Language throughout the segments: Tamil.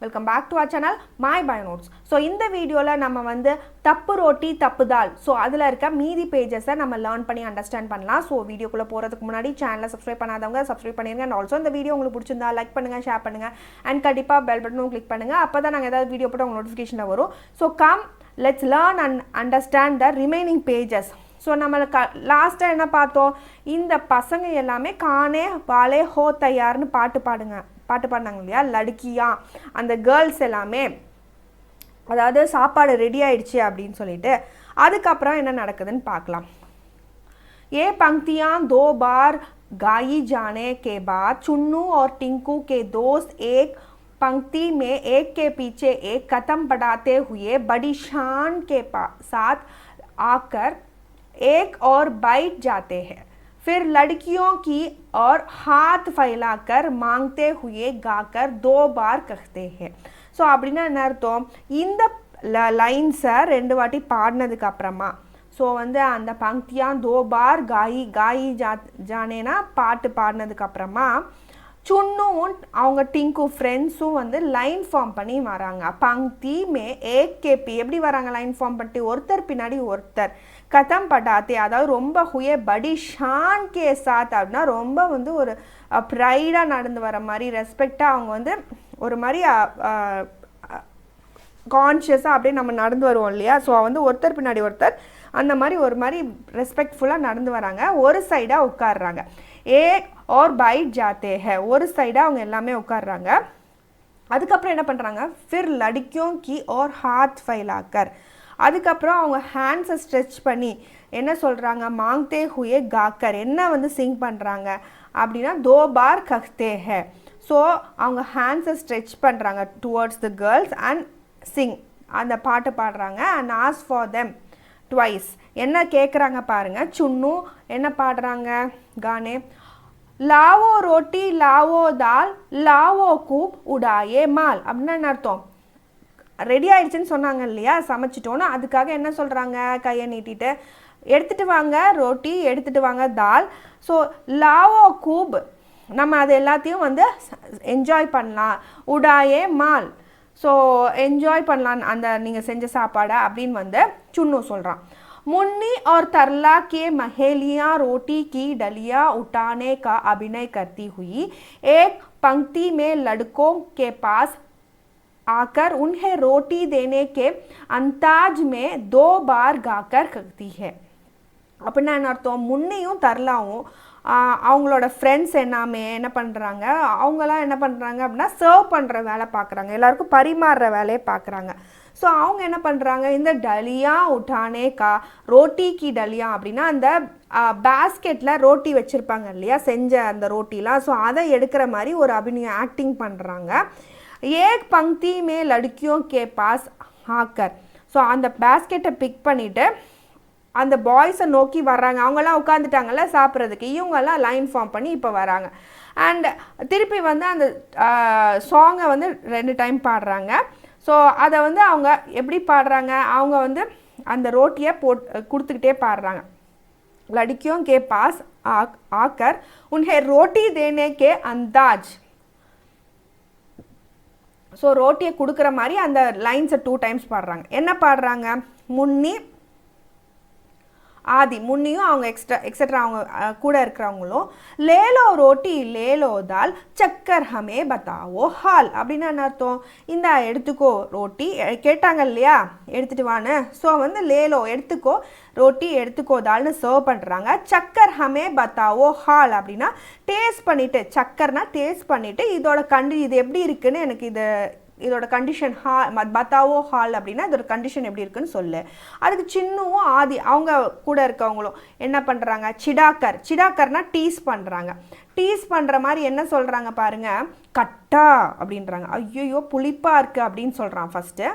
Welcome back to our channel my bio notes. So இந்த வீடியோவில் நம்ம வந்து தப்பு ரோட்டி தப்பு தால் ஸோ அதில் இருக்க மீதி பேஜஸை நம்ம லேர்ன் பண்ணி அண்டர்ஸ்டாண்ட் பண்ணலாம். ஸோ வீடியோக்குள்ளே போகிறதுக்கு முன்னாடி சேனலை சப்ஸ்கிரைப் பண்ணாதவங்க சப்ஸ்கிரைப் பண்ணிடுங்க. அண்ட் ஆல்சோ இந்த வீடியோ உங்களுக்கு பிடிச்சிருந்தா லைக் பண்ணுங்கள், ஷேர் பண்ணுங்கள் அண்ட் கண்டிப்பாக பெல் பட்டனும் கிளிக் பண்ணுங்கள். அப்போ தான் நாங்கள் ஏதாவது வீடியோ போட்டு உங்கள் நோட்டிஃபிகேஷனில் வரும். So let's learn and understand the remaining pages. So நம்மளுக்கு லாஸ்ட்டாக என்ன பார்த்தோம், இந்த பசங்க எல்லாமே கானே வாலே ஹோ தயார்னு பாட்டு பாடினாங்க இல்லையா, லடுக்கியா அந்த கேர்ள்ஸ் எல்லாமே, அதாவது சாப்பாடு ரெடி ஆயிடுச்சு அப்படின்னு சொல்லிட்டு. அதுக்கப்புறம் என்ன நடக்குதுன்னு பார்க்கலாம். ये पंक्तियाँ 2 बार गाई जाने के बाद चुन्नू और टिंकू के दोस्त एक पंक्ति में एक के पीछे एक कदम बढ़ाते हुए बड़ी शान के साथ आकर एक और बैठ जाते हैं. फिर लड़कियों की और हाथ फैलाकर मांगते हुए गाकर 2 बार कहते हैं. ஸோ அப்படின்னா என்ன அர்த்தம், இந்த லைன்ஸை 2 வாட்டி பாடினதுக்கு அப்புறமா ஸோ வந்து அந்த பங்க்தியா 2 बार गाई जानेனா பாட்டு பாடினதுக்கு அப்புறமா சுன்னுவும் அவங்க டிங்கு ஃப்ரெண்ட்ஸும் வந்து லைன் ஃபார்ம் பண்ணி வராங்க. பங்க்தி மே ஏக் கேபி எப்படி வராங்க லைன் ஃபார்ம் பண்ணிட்டு, ஒருத்தர் பின்னாடி ஒருத்தர் கதம் படாத்தே, அதாவது ரொம்ப ஹுயே படி ஷான் கே சாத் அப்படின்னா ரொம்ப வந்து ஒரு ப்ரைடாக நடந்து வர மாதிரி, ரெஸ்பெக்டாக அவங்க வந்து ஒரு மாதிரி கான்ஷியஸாக அப்படியே நம்ம நடந்து வருவோம் இல்லையா. ஸோ வந்து ஒருத்தர் பின்னாடி ஒருத்தர் அந்த மாதிரி ஒரு மாதிரி ரெஸ்பெக்ட்ஃபுல்லாக நடந்து வராங்க. ஒரு சைடாக உட்காடுறாங்க. ஏக் और बैठ जाते हैं, ஒரு சைடாக அவங்க எல்லாமே உட்காடுறாங்க. அதுக்கப்புறம் என்ன பண்ணுறாங்க, फिर लड़कियों की और हाथ फैलाकर, அதுக்கப்புறம் அவங்க ஹேண்ட்ஸை ஸ்ட்ரெச் பண்ணி என்ன சொல்கிறாங்க, மாங்தே ஹுயே காக்கர் என்ன வந்து சிங் பண்ணுறாங்க அப்படின்னா 2 बार कहते हैं. ஸோ அவங்க ஹேண்ட்ஸை ஸ்ட்ரெச் பண்ணுறாங்க towards the girls and Singh, அந்த பாட்டு பாடுறாங்க. And ask for them twice, என்ன கேட்குறாங்க பாருங்கள். சுன்னு என்ன பாடுறாங்க, கானே லாவோ ரோட்டி லாவோ தால் லாவோ கூப் உடாயே மால் அப்படின்னா என்ன அர்த்தம், ரெடி ஆயிடுச்சுன்னு சொன்னாங்க இல்லையா, சமைச்சிட்டோன்னு. அதுக்காக என்ன சொல்கிறாங்க, கையை நீட்டிட்டு எடுத்துகிட்டு வாங்க ரோட்டி, எடுத்துகிட்டு வாங்க தால். ஸோ லாவோ கூப் நம்ம அது எல்லாத்தையும் வந்து என்ஜாய் பண்ணலாம். உடாயே மால் ஸோ என்ஜாய் பண்ணலாம் அந்த நீங்கள் செஞ்ச சாப்பாடை அப்படின்னு வந்து சுன்னு சொல்கிறான். मुन्नी और तरला के महेलियाँ रोटी की डलिया उठाने का अभिनय करती हुई एक पंक्ति में लड़कों के पास आकर उन्हें रोटी देने के अंदाज में 2 बार गाकर कहती है. அப்படின்னா என்ன அர்த்தம், முன்னியும் தரலாவும் அவங்களோட ஃப்ரெண்ட்ஸ் எல்லாமே என்ன பண்ணுறாங்க, அவங்களாம் என்ன பண்ணுறாங்க அப்படின்னா சர்வ் பண்ணுற வேலை பார்க்குறாங்க, எல்லாருக்கும் பரிமாறுற வேலையை பார்க்குறாங்க. ஸோ அவங்க என்ன பண்ணுறாங்க, இந்த டலியா உட்டானே கா ரோட்டி கி டலியா அப்படின்னா அந்த பேஸ்கெட்டில் ரோட்டி வச்சுருப்பாங்க இல்லையா, செஞ்ச அந்த ரோட்டிலாம், ஸோ அதை எடுக்கிற மாதிரி ஒரு அபிநயம் ஆக்டிங் பண்ணுறாங்க. ஏக் பங்க்தி மே லடுக்கியோ கே பாஸ் ஆக்கர், ஸோ அந்த பேஸ்கெட்டை பிக் பண்ணிவிட்டு அந்த பாய்ஸை நோக்கி வர்றாங்க. அவங்கெல்லாம் உட்காந்துட்டாங்கல்ல சாப்பிட்றதுக்கு, இவங்கெல்லாம் லைன் ஃபார்ம் பண்ணி இப்போ வராங்க. அண்ட் திருப்பி வந்து அந்த சாங்கை வந்து 2 டைம் பாடுறாங்க. ஸோ அதை வந்து அவங்க எப்படி பாடுறாங்க, அவங்க வந்து அந்த ரோட்டியை கொடுத்துக்கிட்டே பாடுறாங்க. லடிக்கியோं के पास आकर उन्हें रोटी देने के अंदाज, ஸோ ரோட்டியை கொடுக்குற மாதிரி அந்த லைன்ஸை 2 டைம்ஸ் பாடுறாங்க. என்ன பாடுறாங்க, முன்னி ஆதி, முன்னியும் அவங்க எக்ஸட்ரா அவங்க கூட இருக்கிறவங்களும் லேலோ ரோட்டி லேலோ தால் சக்கர் ஹமே பத்தாவோ ஹால் அப்படின்னா என்ன அர்த்தம், இந்த எடுத்துக்கோ ரோட்டி கேட்டாங்க இல்லையா, எடுத்துகிட்டு வான்னு. ஸோ வந்து லேலோ எடுத்துக்கோ ரோட்டி எடுத்துக்கோ தால்னு சர்வ் பண்ணுறாங்க. சக்கர் ஹமே பத்தாவோ ஹால் அப்படின்னா டேஸ்ட் பண்ணிவிட்டு, சக்கர்னா டேஸ்ட் பண்ணிவிட்டு இதோட இது எப்படி இருக்குன்னு எனக்கு இதோட கண்டிஷன் பத்தாவோ ஹால் அப்படின்னா இதோட கண்டிஷன் எப்படி இருக்குன்னு சொல்லு. அதுக்கு சின்னுவும் ஆதி அவங்க கூட இருக்கவங்களும் என்ன பண்ணுறாங்க, சிடாக்கர்னா டீஸ் பண்ணுறாங்க. டீஸ் பண்ணுற மாதிரி என்ன சொல்கிறாங்க பாருங்க, கட்டா அப்படின்றாங்க. ஐயோ புளிப்பாக இருக்குது அப்படின்னு சொல்கிறான் ஃபஸ்ட்டு.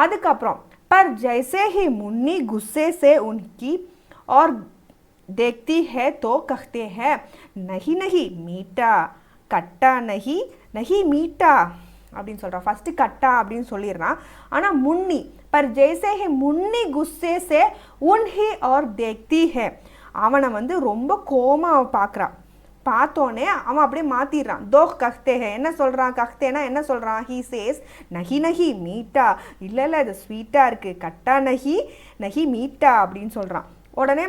அதுக்கப்புறம் பர் ஜைசே ஹி முன்னி குஸ்ஸே சே உன்கி और देखती है तो कहते हैं नहीं नहीं मीठा கட்டா நஹி நஹி மீட்டா அப்படின்னு சொல்கிறான். ஃபஸ்ட்டு கட்டா அப்படின்னு சொல்லிடுறான். ஆனால் முன்னி பர் ஜெய்சே ஹே முன்னி குஸ்ஸே சே உன்ஹி और देखती है, அவனை வந்து ரொம்ப கோமா பார்க்குறான். பார்த்தோன்னே அவன் அப்படியே மாற்றிடுறான். தோ கஹ்தே ஹே, என்ன சொல்கிறான்? கஹ்தேனா என்ன சொல்கிறான்? ஹீ சேஸ் நஹி நஹி மீட்டா, இல்லை இல்லை இது ஸ்வீட்டாக இருக்குது, கட்டா நஹி நஹி மீட்டா அப்படின்னு சொல்கிறான். உடனே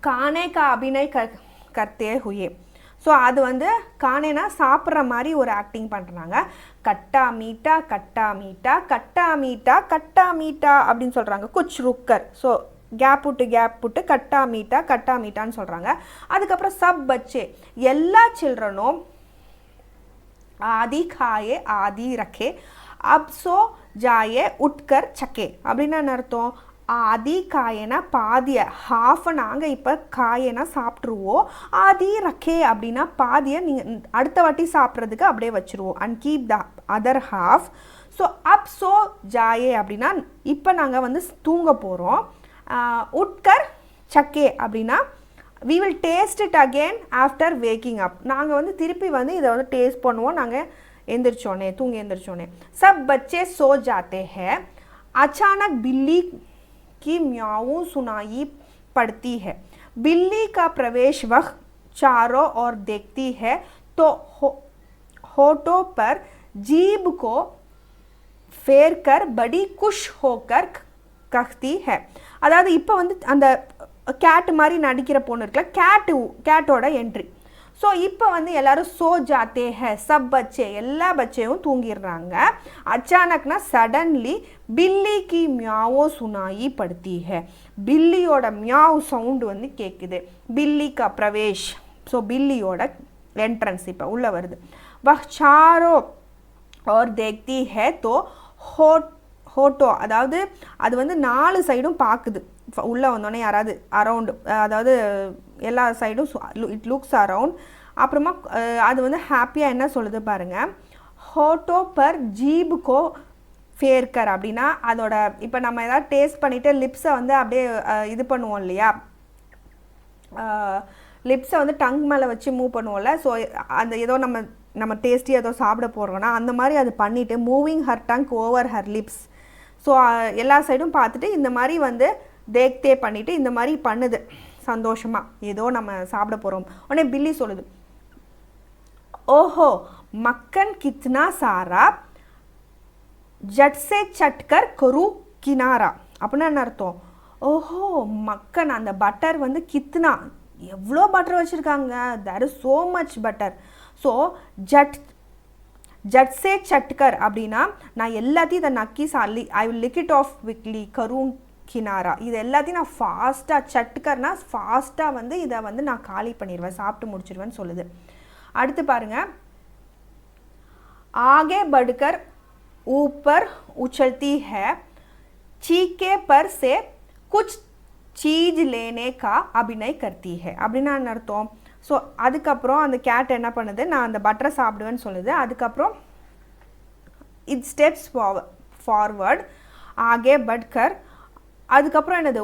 கானே கா அபிநய் கர்த்தே ஹுயே. ஸோ அது வந்து கானேனா சாப்பிட்ற மாதிரி ஒரு ஆக்டிங் பண்ணுறாங்க. கட்டா மீட்டா கட்டா மீட்டா கட்டா மீட்டா கட்டா மீட்டா அப்படின்னு சொல்கிறாங்க. குச் ருக்கர், ஸோ கேப் விட்டு கட்டா மீட்டான்னு சொல்கிறாங்க. அதுக்கப்புறம் சப் பச்சே, எல்லா சில்ட்ரனும் ஆதி காயே ஆதி ரக்கே அப் சோ ஜாயே உட்கர் சக்கே அப்படின்னா என்ன அர்த்தம்? ஆதி காயனா பாதியை, ஹாஃபை நாங்கள் இப்போ காயனா சாப்பிட்ருவோம். ஆதி ரக்கே அப்படின்னா பாதியை நீங்கள் அடுத்த வாட்டி சாப்பிட்றதுக்கு அப்படியே வச்சுருவோம். And keep the other half. So அப் சோ ஜாயே அப்படின்னா இப்போ நாங்கள் வந்து தூங்க போகிறோம். உட்கர் சக்கே அப்படின்னா we will taste it again after waking up. நாங்கள் வந்து திருப்பி வந்து இதை வந்து டேஸ்ட் பண்ணுவோம் நாங்கள் எந்திரிச்சோன்னே, தூங்கி எந்திரிச்சோன்னே. सब बच्चे सो जाते हैं, अचानक बिल्ली की म्याऊं सुनाई पड़ती है. बिल्ली का प्रवेश वह चारों ओर देखती है तो होठों पर जीभ को फेर कर बड़ी खुश होकर कहती है. அதாவது இப்போ வந்து அந்த கேட் மாதிரி நடிக்கிற பொண்ணு இருக்குல்ல, கேட்டோட என்ட்ரி. ஸோ இப்போ வந்து எல்லாரும் சோ ஜாத்தே ஹே, சப் பச்சே, எல்லா பச்சையும் தூங்கிடுறாங்க. அச்சானக்னா சடன்லி பில்லி கி மியாவோ சுனாயி படுத்தி ஹே, பில்லியோட மியாவ் சவுண்டு வந்து கேட்குது. பில்லி கா பிரவேஷ், ஸோ பில்லியோட என்ட்ரன்ஸ் இப்போ உள்ளே வருது. வஹ் சாரோ और देखती है तो ஹோட்டோ, அதாவது அது வந்து 4 சைடும் பார்க்குது. உள்ளே வந்தோடனே யாராவது அரவுண்டு, அதாவது எல்லா சைடும் இட் லுக்ஸ் அரவுண்ட். அப்புறமா அது வந்து ஹாப்பியாக என்ன சொல்லுது பாருங்கள், ஹோட்டோ பர் ஜீபுக்கோ ஃபேர்கர் அப்படின்னா அதோட இப்போ நம்ம எதாவது டேஸ்ட் பண்ணிவிட்டு லிப்ஸை வந்து அப்படியே இது பண்ணுவோம் இல்லையா, லிப்ஸை வந்து டங் மேலே வச்சு மூவ் பண்ணுவோம்ல. ஸோ அந்த ஏதோ நம்ம டேஸ்டி ஏதோ சாப்பிட போகிறோன்னா அந்த மாதிரி அது பண்ணிவிட்டு moving her tongue over her lips. So எல்லா சைடும் பார்த்துட்டு இந்த மாதிரி வந்து தேக்தே பண்ணிவிட்டு இந்த மாதிரி பண்ணுது சந்தோஷமாக, ஏதோ நம்ம சாப்பிட போகிறோம். உடனே பில்லி சொல்லுது, ஓஹோ மக்கன் கித்னா சாரா ஜட்ஸே சட்கர் கொரு கினாரா அப்படின்னா என்ன அர்த்தம்? ஓஹோ மக்கன், அந்த பட்டர் வந்து கித்னா, எவ்வளோ பட்டர் வச்சுருக்காங்க, there is so much butter. So ஜட்ஸே சட்கர் அப்படின்னா நான் எல்லாத்தையும் இதை நக்கி I will lick it off விக்லி கரூன் கினாரா, இது எல்லாத்தையும் நான் ஃபாஸ்ட்டாக, சட்கர்னா ஃபாஸ்ட்டாக வந்து இதை வந்து நான் காலி பண்ணிடுவேன், சாப்பிட்டு முடிச்சிடுவேன்னு சொல்லுது. அடுத்து பாருங்கள், ஆகே படுக்கர் ஊப்பர் உச்சல்தி ஹே, சீக்கே பர் சே குச் சீஜ் லேனே கா அபிநய் கர்த்தி ஹே அப்படின்னா என்ன அர்த்தம்? ஸோ அதுக்கப்புறம் அந்த கேட் என்ன பண்ணுது, நான் அந்த பட்டரை சாப்பிடுவேன்னு சொல்லுது. அதுக்கப்புறம் it steps forward Aake Patkar. அதுக்கப்புறம் என்னது,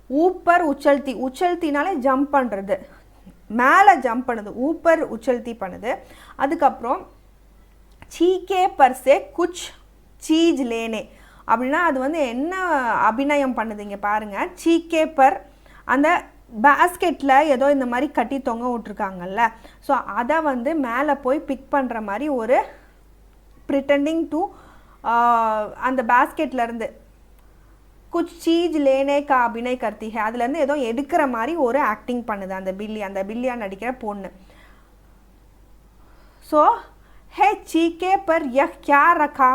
ஊப்பர் உச்சல்தி, உச்சல்த்தினாலே ஜம்ப் பண்ணுறது, மேலே ஜம்ப் பண்ணுது, ஊப்பர் உச்சல்தி பண்ணுது. அதுக்கப்புறம் சீக்கே பர்சே குச் சீஜ் லேனே அப்படின்னா அது வந்து என்ன அபிநயம் பண்ணுதுங்க பாருங்கள். சீக்கே பர், அந்த பேஸ்கெட்டில் ஏதோ இந்த மாதிரி கட்டி தொங்க விட்ருக்காங்கல்ல, ஸோ அதை வந்து மேலே போய் பிக் பண்ணுற மாதிரி ஒரு ப்ரிட்டெண்டிங் டு அந்த பேஸ்கெட்லேருந்து குச் சீஜ் லேனே கா அபிநய் கர்த்தி ஹே, அதுலேருந்து ஏதோ எடுக்கிற மாதிரி ஒரு ஆக்டிங் பண்ணுது அந்த பில்லியாக நடிக்கிற பொண்ணு. ஸோ ஹே சீக்கே பர் யஹ் கியா ரக்கா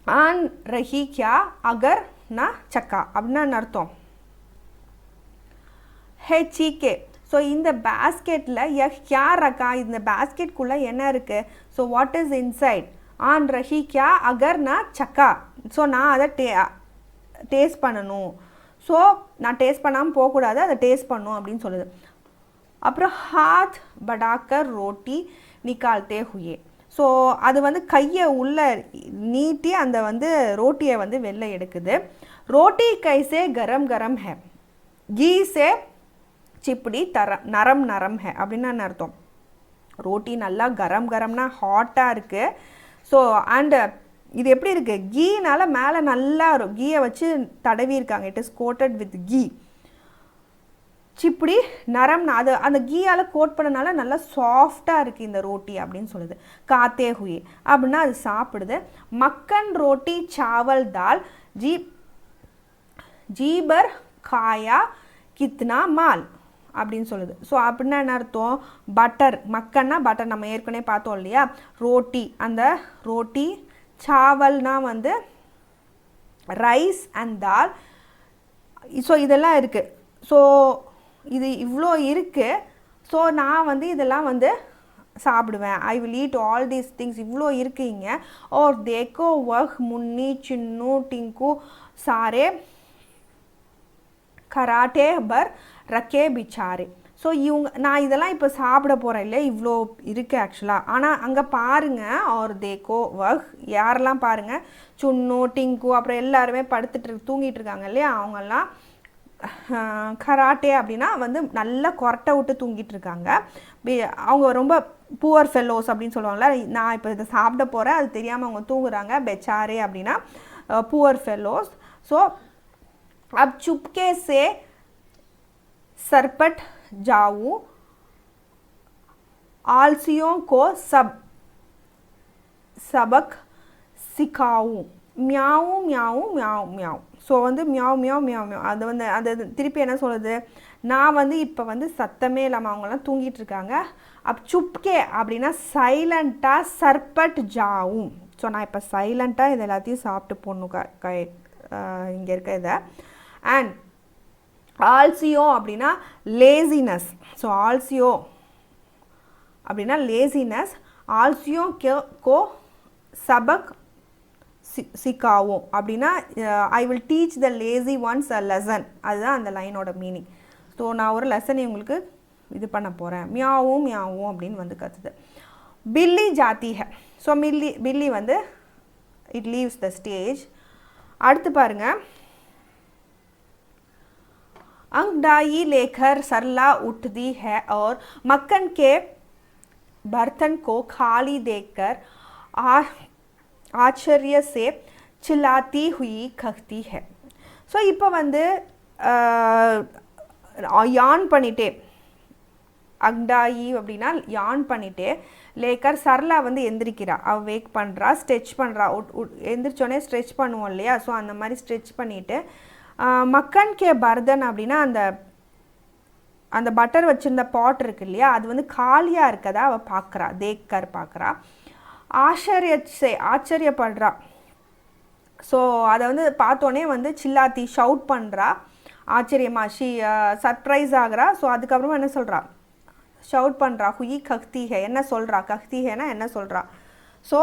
ஆன் ரஹி கியா அகர் நா சக்கா அப்படின்னா அர்த்தம்? ஹே சீக்கே, ஸோ இந்த பேஸ்கெட்டில் யஹ் கியா ரக்கா, இந்த பேஸ்கெட்குள்ளே என்ன இருக்குது, ஸோ வாட் இஸ் இன்சைட், ஆன் ரஹி கியா அகர் நா சக்கா, ஸோ நான் அதை டேஸ்ட் பண்ணணும், ஸோ நான் டேஸ்ட் பண்ணாமல் போகக்கூடாது, அதை டேஸ்ட் பண்ணும் அப்படின்னு சொல்லுது. அப்புறம் ஹாத் படாக்கர் ரோட்டி நிக்கால்தே ஹுயே, ஸோ அது வந்து கையை உள்ளே நீட்டி அந்த வந்து ரோட்டியை வந்து வெளில எடுக்குது. ரோட்டி கைசே கரம் கரம் ஹே, கீ சே சிப்படி நரம் நரம் ஹே அப்படின்னா என்ன அர்த்தம்? ரோட்டி நல்லா கரம் கரம்னா ஹாட்டாக இருக்குது. ஸோ அண்டு இது எப்படி இருக்குது, கீனால் மேலே நல்லா கீயை வச்சு தடவி இருக்காங்க, it is coated with ghee. சிப்படி நரம்னா அது அந்த கீயால் கோட் பண்ணனால நல்லா சாஃப்டாக இருக்குது இந்த ரோட்டி அப்படின்னு சொல்லுது. காத்தே ஹுயே அப்படின்னா அது சாப்பிடுது. மக்கன் ரோட்டி சாவல் தால் ஜீபர் காயா கித்னா மால் அப்படின்னு சொல்லுது. ஸோ அப்படின்னா என்ன அர்த்தம்? பட்டர், மக்கன்னா பட்டர் நம்ம ஏற்கனவே பார்த்தோம் இல்லையா, ரோட்டி, அந்த ரோட்டி, சாவல்னா வந்து ரைஸ் அண்ட் தால். ஸோ இதெல்லாம் இருக்குது. ஸோ இது இவ்வளோ இருக்குது. ஸோ நான் வந்து இதெல்லாம் வந்து சாப்பிடுவேன். I will eat all these things. இவ்வளோ இருக்குங்க. और देखो वह मुन्नी चिन्नू टिंकू सारे கராட்டே பர் ரக்கே பிச்சாரே. ஸோ நான் இதெல்லாம் இப்போ சாப்பிட போகிறேன் இல்லை, இவ்வளோ இருக்குது ஆக்சுவலாக. ஆனால் அங்கே பாருங்கள், और देखो वह யாரெல்லாம் பாருங்கள், சுன்னு டிங்கு அப்புறம் எல்லாருமே தூங்கிட்டு இருக்காங்க இல்லையா, அவங்கெல்லாம் கராட்டே அப்படின்னா வந்து நல்லா கொரட்டை விட்டு தூங்கிட்டு இருக்காங்க. அவங்க ரொம்ப புவர் ஃபெல்லோஸ் அப்படின்னு சொல்லுவாங்கள்ல. நான் இப்போ இதை சாப்பிட போகிறேன், அது தெரியாமல் அவங்க தூங்குறாங்க. பெச்சாரே அப்படின்னா புவர் ஃபெல்லோஸ். ஸோ अब चुपके से सरपट जाऊं, आलसियों को सबक सिखाऊं, மியாவு மியாவு மியாவு மியாவு. ஸோ வந்து மியாவு மியாவு மியாவு மியாவு அது வந்து அது திருப்பி என்ன சொல்லுது, நான் வந்து இப்போ வந்து சத்தமே இல்லாமல் அவங்களாம் தூங்கிட்டு இருக்காங்க. அப் சுப்கே அப்படின்னா சைலண்ட்டாக, சர்பட் ஜாவும். ஸோ நான் இப்போ சைலண்ட்டாக இது எல்லாத்தையும் சாப்பிட்டு போடணும் இங்கே இருக்க இதை. அண்ட் ஆல்சியோ அப்படின்னா லேசினஸ். ஸோ ஆல்சியோ அப்படின்னா லேசினஸ். ஆல்சியோ கோ சபக் சிக்காவும் அப்படின்னா I will teach the lazy once a lesson. அதுதான் அந்த லைனோட மீனிங். ஸோ நான் ஒரு லெசனை உங்களுக்கு இது பண்ண போகிறேன். மியாவும் மியாவும் அப்படின்னு வந்து கற்றுது. பில்லி ஜாத்தி ஹை. ஸோ பில்லி வந்து இட் லீவ்ஸ் த ஸ்டேஜ். அடுத்து பாருங்கள், अंगड़ाई लेकर सरला उठती है और मक्खन के बर्तन को खाली देखकर आश्चर्य से चिल्लाती हुई कहती है. ஸோ இப்போ வந்து யான் பண்ணிட்டே, அங்டாயி அப்படின்னா யான் பண்ணிட்டே, லேக்கர் சரலா வந்து எந்திரிக்கிறா, அவள் வேக் பண்ணுறா, ஸ்ட்ரெச் பண்ணுறா. எந்திரிச்சோடனே ஸ்ட்ரெச் பண்ணுவோம் இல்லையா, ஸோ அந்த மாதிரி ஸ்ட்ரெச் பண்ணிவிட்டு மக்கன் கே பர்தன் அப்படின்னா அந்த பட்டர் வச்சுருந்த பாட் இருக்கு இல்லையா, அது வந்து காலியாக இருக்கதா அவள் பார்க்குறா, தேக்கர் பார்க்குறா. ஆச்சரியப்படுறா. ஸோ அதை வந்து பார்த்தோன்னே வந்து சில்லாத்தி ஷவுட் பண்ணுறா, ஆச்சரியமா, சர்ப்ரைஸ் ஆகிறா. ஸோ அதுக்கப்புறமா என்ன சொல்கிறா, ஷவுட் பண்ணுறா, ஹுயி கக்தி ஹே, என்ன சொல்கிறா, கக்தி ஹேனா என்ன சொல்கிறா. ஸோ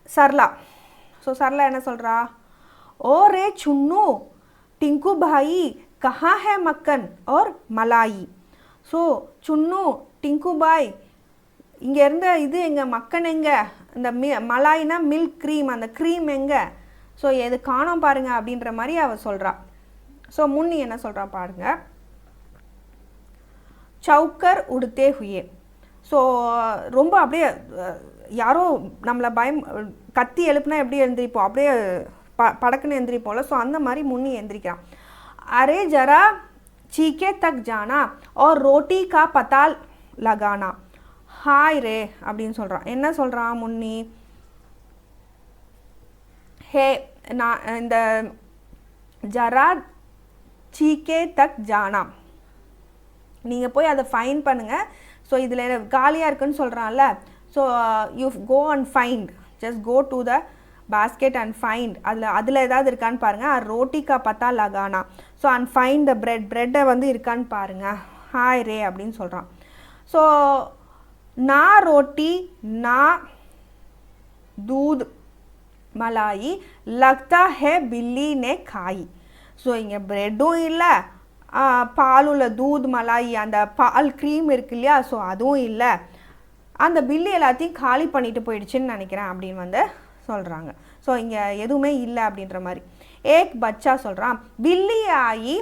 சரலா என்ன சொல்கிறா, ओ रे चुन्नू टिंकू भाई कहाँ है मक्खन और मलाई. ஸோ சுன்னு டிங்கு பாய் இங்கே இருந்த இது எங்கள் மக்கன் எங்கே, இந்த மலாய்னா மில்க் க்ரீம், அந்த க்ரீம் எங்கே, ஸோ எது காணோம் பாருங்கள் அப்படின்ற மாதிரி அவள் சொல்கிறா. ஸோ முன்னி என்ன சொல்கிறா பாருங்க, சவுக்கர் உடுத்தே ஹுயே. ஸோ ரொம்ப அப்படியே யாரோ நம்மளை கத்தி எழுப்புனா எப்படி எழுந்திரிப்போம், அப்படியே படக்குன்னு எந்திரிப்போம்ல, ஸோ அந்த மாதிரி முன்னி எந்திரிக்கிறான். அரே ஜரா சீக்கே தக் ஜானா और रोटी का पता लगाना. ஹாய் ரே அப்படின்னு சொல்கிறான். என்ன சொல்கிறான் முன்னி, ஹே நான் இந்த ஜரா சீக்கே தக் ஜானா, நீங்கள் போய் அதை ஃபைண்ட் பண்ணுங்கள். ஸோ இதில் காலியாக இருக்குன்னு சொல்கிறான்ல, so you go and find, just go to the basket and find. அதில் ஏதாவது இருக்கான்னு பாருங்கள். ரோட்டிக்கா பத்தா லகானா. ஸோ அண்ட் ஃபைண்ட் த ப்ரெட்டை வந்து இருக்கான்னு பாருங்கள். ஹாய் ரே அப்படின்னு சொல்கிறான். ஸோ நா ரோட்டி நா दूध मलाई लगता है बिल्ली ने खाई. ஸோ இங்கே ப்ரெட்டும் இல்லை, பாலும் இல்லை, தூத் மலாயி அந்த பால் க்ரீம் இருக்கு இல்லையா, ஸோ அதுவும் இல்லை, அந்த பில்லி எல்லாத்தையும் காலி பண்ணிட்டு போயிடுச்சுன்னு நினைக்கிறேன் அப்படின்னு வந்து சொல்கிறாங்க. ஸோ இங்கே எதுவுமே இல்லை அப்படின்ற மாதிரி. ஏக் பச்சா சொல்கிறான், பில்லி ஆயி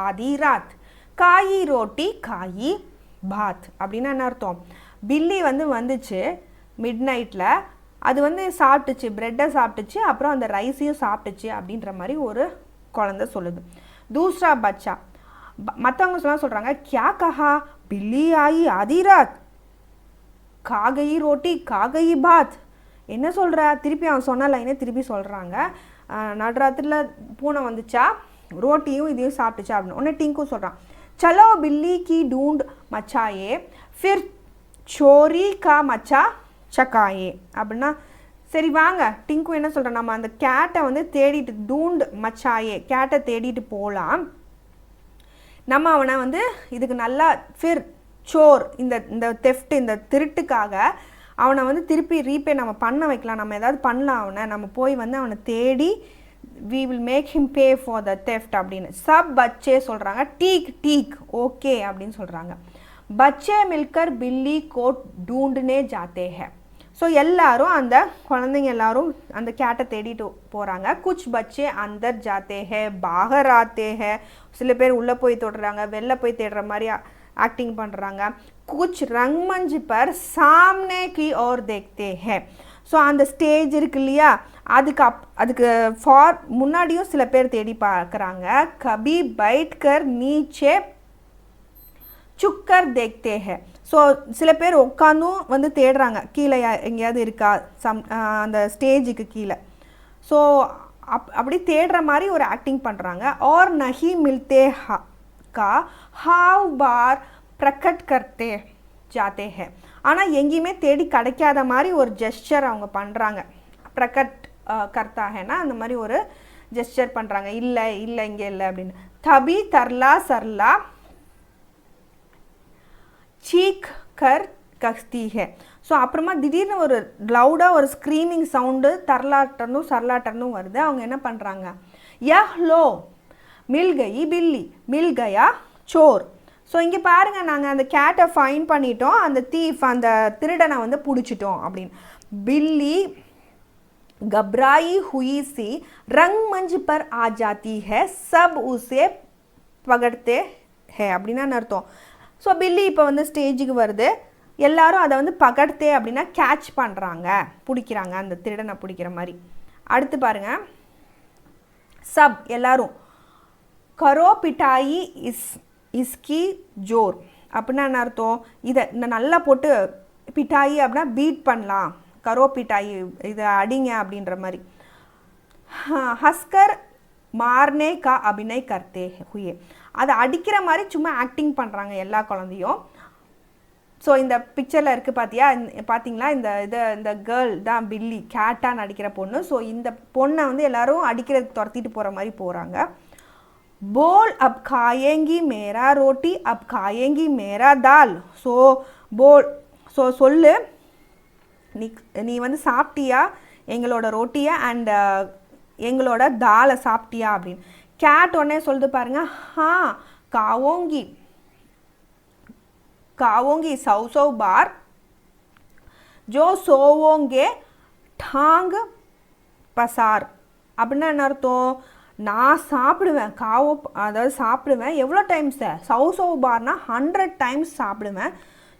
ஆதி ராத் காயி ரோட்டி காயி பாத். அப்படின்னா என்ன அர்த்தம், பில்லி வந்து வந்துச்சு மிட் நைட்டில், அது வந்து சாப்பிட்டுச்சு, ப்ரெட்டை சாப்பிட்டுச்சு, அப்புறம் அந்த ரைஸையும் சாப்பிட்டுச்சு அப்படின்ற மாதிரி ஒரு குழந்தை சொல்லுது. दूसरा बच्चा மற்றவங்க சொல்கிறாங்க क्या कहा बिल्ली आई आधी रात खा गई रोटी खा गई भात என்ன சொல்கிற திருப்பி அவன் சொன்ன லைனே திருப்பி சொல்கிறாங்க நடுராத்திரியில் பூனை வந்துச்சா ரோட்டியும் இதையும் சாப்பிட்டுச்சா அப்படின்னு உடனே டிங்கும் சொல்கிறான் चलो बिल्ली की ढूंढ मचाए फिर चोरी का मचा चकाए அப்படின்னா சரி வாங்க டிங்கு என்ன சொல்கிறேன் நம்ம அந்த கேட்டை வந்து தேடிட்டு டூண்ட் மச்சாயே கேட்டை தேடிட்டு போகலாம் நம்ம அவனை வந்து இதுக்கு நல்லா ஃபிர் சோர் இந்த தெஃப்ட் இந்த திருட்டுக்காக அவனை வந்து திருப்பி ரீபே நம்ம பண்ண வைக்கலாம் நம்ம ஏதாவது பண்ணலாம் அவனை நம்ம போய் வந்து அவனை தேடி we will make him pay for the theft அப்படின்னு சப் பச்சே சொல்கிறாங்க டீக் டீக் ஓகே அப்படின்னு சொல்கிறாங்க பச்சே மில்கர் பில்லி கோட் டூண்டுனே ஜாத்தே ஹே ஸோ எல்லாரும் அந்த குழந்தைங்க எல்லாரும் அந்த கேட்டை தேடிட்டு போகிறாங்க குச் பச்சே அந்தர் ஜாத்தே ஹே பாகர் ஆத்தே ஹே சில பேர் உள்ளே போய் தொடுறாங்க வெளில போய் தேடுற மாதிரி ஆக்டிங் பண்ணுறாங்க குச் ரங்மஞ்ச் பர் சாம்னே கி ஓர் தேக்தே ஹே ஸோ அந்த ஸ்டேஜ் இருக்கு இல்லையா அதுக்கு முன்னாடியும் சில பேர் தேடி பார்க்குறாங்க கபி பைட்கர் நீச்சே சுக்கர் தேக்தே ஹே ஸோ சில பேர் உட்காந்தும் வந்து தேடுறாங்க கீழே எங்கேயாவது இருக்கா அந்த ஸ்டேஜுக்கு கீழே ஸோ அப்படி தேடுற மாதிரி ஒரு ஆக்டிங் பண்ணுறாங்க और नहीं मिलते का हाव बार प्रकट करते जाते हैं ஆனால் எங்கேயுமே தேடி கிடைக்காத மாதிரி ஒரு ஜெஸ்டர் அவங்க பண்ணுறாங்க பிரகட் கர்த்தாகனா அந்த மாதிரி ஒரு ஜெஸ்டர் பண்ணுறாங்க இல்லை இல்லை இங்கே இல்லை அப்படின்னு தபி தர்லா சர்லா சீக் கர் கஸ்தி ஹே ஸோ அப்புறமா திடீர்னு ஒரு லவுடாக ஒரு ஸ்க்ரீமிங் சவுண்டு தர்லாட்டர்னும் சர்லாட்டர்னும் வருது அவங்க என்ன பண்ணுறாங்க யஹ் லோ மில்கயி பில்லி மில்கயா சோர் ஸோ இங்கே பாருங்கள் நாங்கள் அந்த கேட்டை ஃபைன் பண்ணிட்டோம் அந்த தீஃப் அந்த திருடனை வந்து பிடிச்சிட்டோம் அப்படின்னு பில்லி घबराई हुई सी रंगमंच पर आ जाती है सब उसे पकड़ते हैं அப்படின்னா அர்த்தம் ஸோ பில்லி இப்போ வந்து ஸ்டேஜுக்கு வருது எல்லாரும் அதை வந்து பகடத்தே அப்படின்னா கேட்ச் பண்ணுறாங்க பிடிக்கிறாங்க அந்த திருடனை பிடிக்கிற மாதிரி அடுத்து பாருங்கள் சப் எல்லாரும் கரோ பிட்டாயி இஸ்கி ஜோர் அப்படின்னா என்ன அர்த்தம் இதை நல்லா போட்டு பிட்டாயி அப்படின்னா பீட் பண்ணலாம் கரோ பிட்டாயி இதை அடிங்க அப்படின்ற மாதிரி ஹஸ்கர் மார்னே கா அபிநய் கர்த்தே ஹுயே அதை அடிக்கிற மாதிரி சும்மா ஆக்டிங் பண்ணுறாங்க எல்லா குழந்தையும் ஸோ இந்த பிக்சரில் இருக்குது பார்த்தீங்களா இந்த கேர்ள் தான் பில்லி கேட்டாக நடிக்கிற பொண்ணு ஸோ இந்த பொண்ணை வந்து எல்லாரும் அடிக்கிறதுக்கு துரத்திட்டு போகிற மாதிரி போகிறாங்க போல் அப் காயேங்கி மேரா ரோட்டி அப் காயேங்கி மேரா தால் ஸோ போல் ஸோ சொல்லு நீ வந்து சாப்பிட்டியா எங்களோட ரோட்டியை அண்ட் எங்களோட தாலை சாப்பிட்டியா அப்படின்னு கேட் உடனே சொல்லுது பாருங்க காவோங்கி காவோங்கி சௌ பார் ஜோ சோவோங்கே டாங் பசார் அப்படின்னா என்ன அர்த்தம் நான் சாப்பிடுவேன் அதாவது சாப்பிடுவேன் எவ்வளோ டைம்ஸ் சௌ பார்னா 100 டைம்ஸ் சாப்பிடுவேன்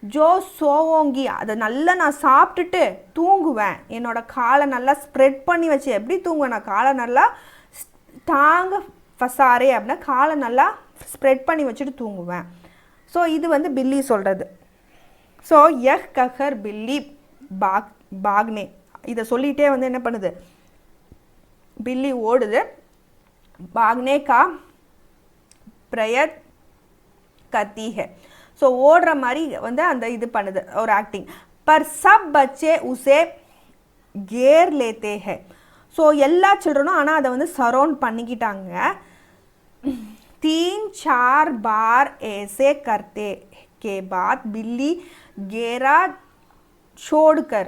ஜோ சோவோங்கி அதை நல்லா நான் சாப்பிட்டுட்டு தூங்குவேன் என்னோட காலை நல்லா ஸ்ப்ரெட் பண்ணி வச்சு எப்படி தூங்குவேன் நான் காலை நல்லா டாங்க ஃபசாரே அப்படின்னா காலை நல்லா ஸ்ப்ரெட் பண்ணி வச்சுட்டு தூங்குவேன் ஸோ இது வந்து பில்லி சொல்கிறது ஸோ யஹ் கஹர் பில்லி பாக்னே இதை சொல்லிகிட்டே வந்து என்ன பண்ணுது பில்லி ஓடுது भागने का प्रयत्न करती है ஸோ ஓடுற மாதிரி வந்து அந்த இது பண்ணுது ஒரு ஆக்டிங் पर सब बच्चे उसे घेर लेते हैं ஸோ எல்லா சில்ட்ரனும் ஆனால் அதை வந்து சரௌண்ட் பண்ணிக்கிட்டாங்க 3-4 बार ऐसे करते के बाद बिल्ली घेरा छोड़कर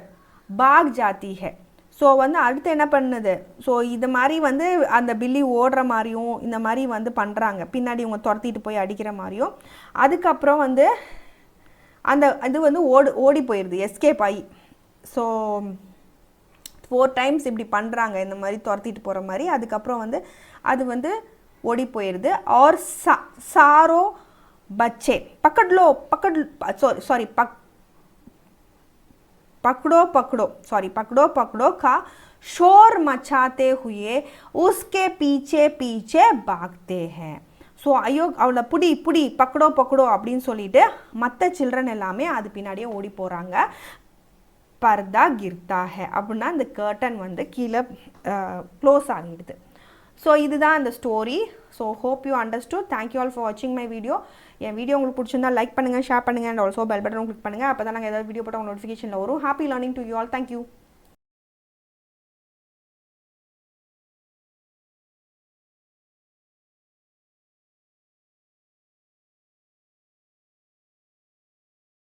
भाग जाती है ஸோ வந்து அடுத்து என்ன பண்ணுது ஸோ இது மாதிரி வந்து அந்த பில்லி ஓடுற மாதிரியும் இந்த மாதிரி வந்து பண்ணுறாங்க பின்னாடி இவங்க துரத்திட்டு போய் அடிக்கிற மாதிரியும் அதுக்கப்புறம் வந்து அந்த இது வந்து ஓடி போயிடுது எஸ்கேப் ஆகி ஸோ 4 டைம்ஸ் இப்படி பண்ணுறாங்க இந்த மாதிரி துரத்திட்டு போகிற மாதிரி அதுக்கப்புறம் வந்து அது வந்து ஓடி போயிடுது और सारो बच्चे पकड़ो का शोर मचाते हुए उसके पीछे पीछे भागते हैं ஸோ ஐயோ அவளை புடி பக்கடோ அப்படின்னு சொல்லிட்டு மற்ற சில்ட்ரன் எல்லாமே அது பின்னாடியே ஓடி போகிறாங்க. பர்தா கிர்தா ஹே அப்படின்னா இந்த கர்டன் வந்து கீழே க்ளோஸ் ஆகிடுது. ஸோ இதுதான் அந்த story. So hope you understood. Thank you all for வாட்சிங் மை வீடியோ. என் வீடியோ உங்களுக்கு பிடிச்சிருந்தா லைக் பண்ணுங்கள், ஷேர் பண்ணுங்கள், and also bell button click பண்ணுங்கள். அப்போ தான் நாங்கள் ஏதாவது வீடியோ போட்டால் உங்கள் நோட்டிஃபிகேஷனில் வரும். Happy learning to you all. Thank you.